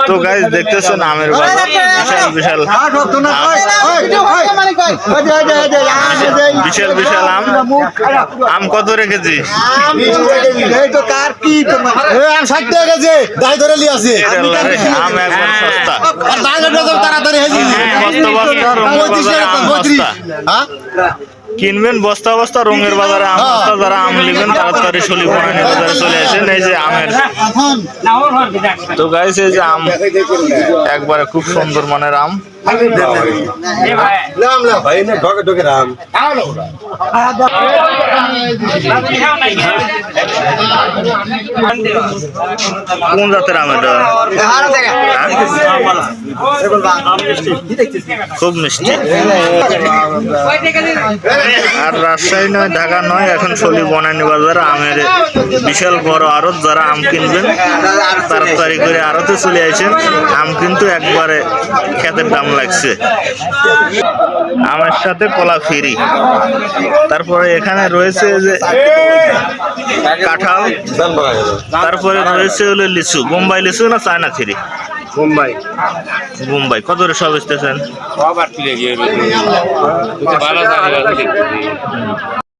তো গাইস দেখতেছেন আমের বাজার বিশাল বিশাল বিশাল আম। আম কত রেখেছি? আম 60 টাকা কেজি দাই ধরে লি আছে। আম একবার সস্তা। তাড়াতাড়ি কিনবেন বস্তা বস্তা রঙের বাজারে আম বস্তা, যারা আম নেবেন তাড়াতাড়ি সলি বনানী বাজারে চলে আসেন। এই যে আমের তো গাইস, এই যে আম একবারে খুব সুন্দর মানের আম। কোন জাতের আম এটা? খুব মিষ্টি। আর রাজশাহী নয়, ঢাকা নয়, এখন সলি বনানী বাজার আমের বিশাল বড় আড়ত। যারা আম কিনবেন তাড়াতাড়ি করে আড়তে চলে আসেন। আম কিন্তু একবারে খেতের দাম লাগছে। আমের সাথে কলা ফ্রি। তারপরে এখানে রয়েছে যে কাঁঠাল, তারপরে রয়েছে হলো লিচু। বোম্বাই লিচু না চায়না থ্রি? মুম্বাই বোম্বাই কত করে সব বেচতেছেন?